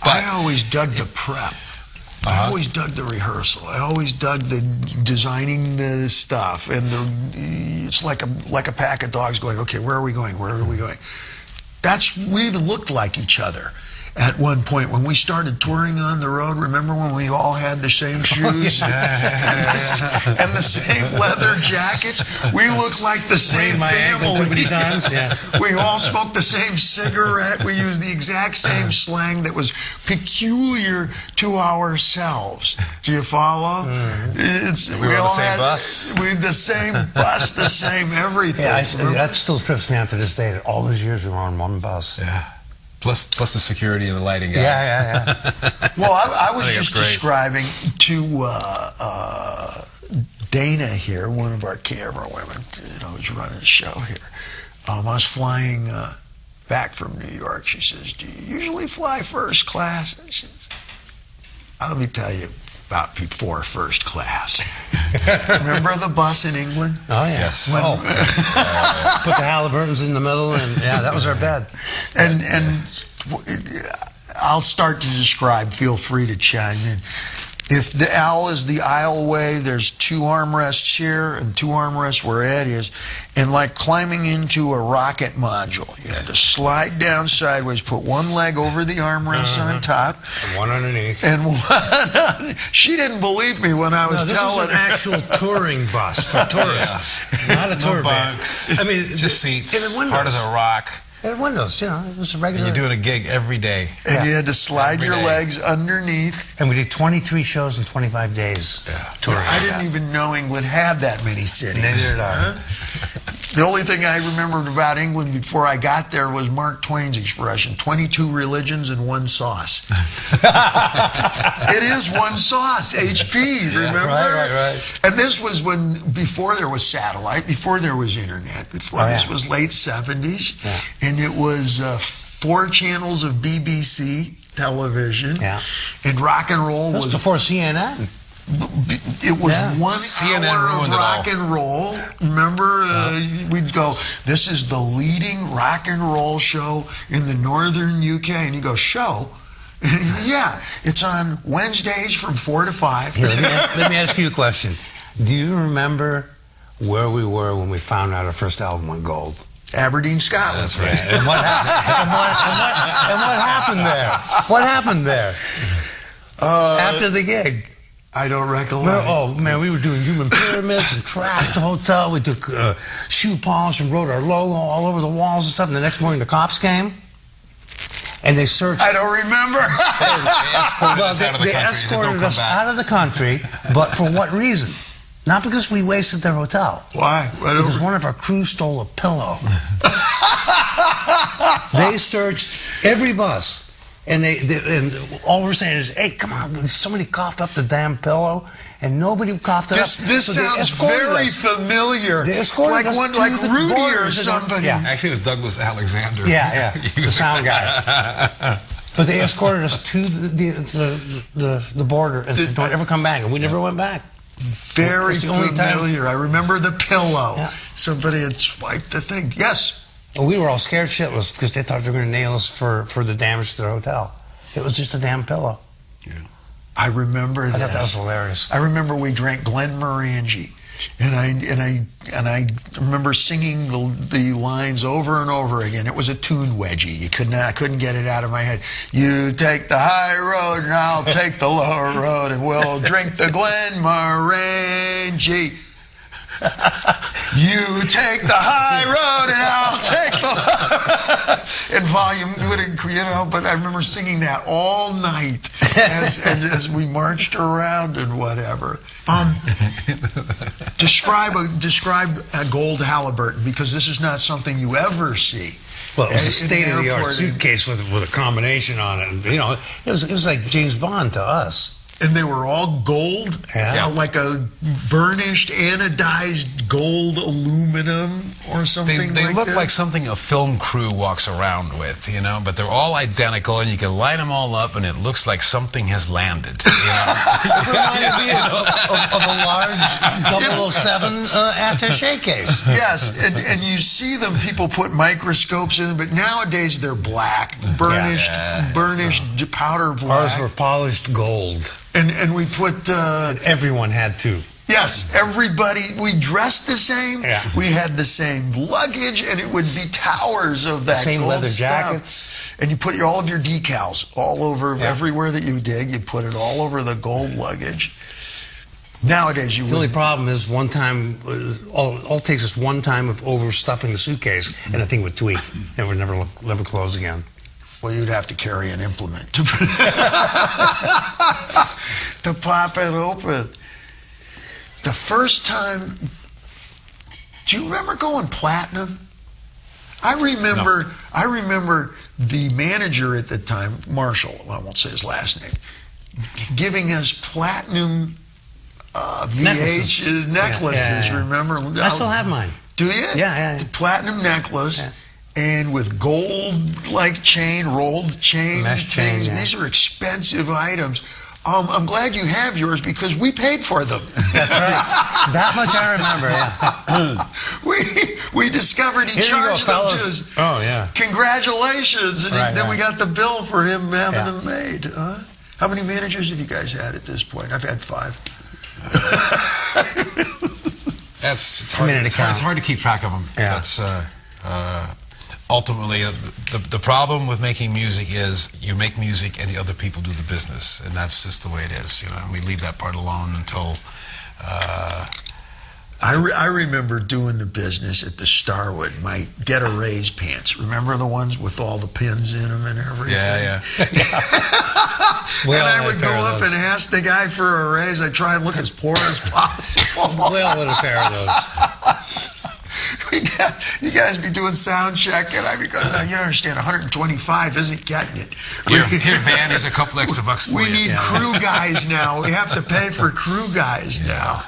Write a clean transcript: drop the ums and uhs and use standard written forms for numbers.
I always dug the prep. I always dug the rehearsal. I always dug the designing the stuff, and it's like a pack of dogs going, okay, where are we going? Where are we going? We looked like each other. At one point, when we started touring on the road, remember when we all had the same shoes and the same leather jackets? We looked like the same family. We all smoked the same cigarette. We used the exact same slang that was peculiar to ourselves. Do you follow? We were on the same bus. We had the same bus, the same everything. Yeah, that still trips me out to this day. That all those years we were on one bus. Yeah. Plus the security and the lighting guy. Yeah. Well, I was just describing to Dana here, one of our camera women, who's running the show here. I was flying back from New York. She says, "Do you usually fly first class?" And she says, let me tell you about before first class. Remember the bus in England? Oh, yeah. Yes. Put the Halliburtons in the middle, and that was our bed. And I'll start to describe. Feel free to chime in. If the L is the aisleway, there's 2 armrests here and 2 armrests where Ed is, and like climbing into a rocket module. You had to slide down sideways, put one leg over the armrest on top, and one underneath. She didn't believe me when I was telling her. This is an actual touring bus for tourists, not a tour bus. I mean, just seats, hard as a rock. It had windows, it was a regular. And you're doing a gig every day. And you had to slide your legs underneath. And we did 23 shows in 25 days. Touring. I didn't even know England had that many cities. Neither did I. The only thing I remembered about England before I got there was Mark Twain's expression, 22 religions and one sauce. It is one sauce, HP, remember? Right. And this was before there was satellite, before there was internet, this was late 70s. Yeah. And it was 4 channels of BBC television. Yeah. And rock and roll was before CNN. It was 1 hour of rock and roll. Remember, we'd go, this is the leading rock and roll show in the northern UK. And you go, show? Yeah, it's on Wednesdays from 4 to 5. Here, let me ask you a question. Do you remember where we were when we found out our first album went gold? Aberdeen, Scotland. That's right. And what happened there? What happened there? After the gig? I don't recollect. Oh, man, we were doing human pyramids and trashed the hotel. We took shoe polish and wrote our logo all over the walls and stuff. And the next morning, the cops came, and they searched. I don't remember. They escorted us out of the country, but for what reason? Not because we wasted their hotel. Why? Because one of our crew stole a pillow. They searched every bus. And all we're saying is, hey, come on, somebody coughed up the damn pillow, and nobody coughed it up. This sounds very familiar. They escorted us like Rudy or somebody. Yeah. Actually, it was Douglas Alexander. Yeah, the sound guy. But they escorted us to the border and said, don't ever come back. And we never went back. Very familiar. I remember the pillow. Yeah. Somebody had swiped the thing. Yes. And we were all scared shitless because they thought they were going to nail us for the damage to their hotel. It was just a damn pillow. Yeah. I remember that. I thought that was hilarious. I remember we drank Glenmorangie, and I remember singing the lines over and over again. It was a tune wedgie. I couldn't get it out of my head. You take the high road and I'll take the low road, and we'll drink the Glenmorangie. You take the high road and I'll take the and volume, but I remember singing that all night as we marched around and whatever. Describe a gold Halliburton, because this is not something you ever see. Well, it was a state-of-the-art suitcase with a combination on it. It was like James Bond to us. And they were all gold, like a burnished, anodized gold aluminum or something. They look that. like something a film crew walks around with, but they're all identical, and you can light them all up, and it looks like something has landed. Reminded me of a large 007 attaché case. Yes, and you see them. People put microscopes in them, but nowadays they're black, burnished powder black. Ours were polished gold. And we put... everyone had to. Yes, everybody, we dressed the same. Yeah. We had the same luggage, and it would be towers of that same gold leather stuff. jackets. And you put all of your decals all over, everywhere that you dig, you put it all over the gold luggage. Nowadays, The only problem is one time, all it takes is one time of overstuffing the suitcase, and the thing would tweak, and would never close again. Well, you'd have to carry an implement to pop it open. The first time, do you remember going platinum? I remember the manager at the time, Marshall, I won't say his last name, giving us platinum necklaces. Yeah. Remember? I still have mine. Do you? Yeah. The platinum necklace. Yeah. And with gold-like chain, rolled chain Mesh chain, things. yeah. These are expensive items. I'm glad you have yours because we paid for them. That's right. That much I remember, yeah. We discovered he Here you go, charged them to fellas. us. Oh, yeah. Congratulations. And then we got the bill for him having them made. How many managers have you guys had at this point? I've had 5. It's hard to keep track of them. Yeah. That's ultimately the problem with making music is you make music and the other people do the business, and that's just the way it is. And we leave that part alone until. I remember doing the business at the Starwood, my Get a Raise pants. Remember the ones with all the pins in them and everything? Yeah. And I would go up and ask the guy for a raise. I'd try and look as poor as possible. We all had a pair of those. You guys be doing sound check, and I'd be going, no, you don't understand, 125 isn't getting it. Here, Van, is a couple extra bucks for we you. need crew guys now. We have to pay for crew guys now.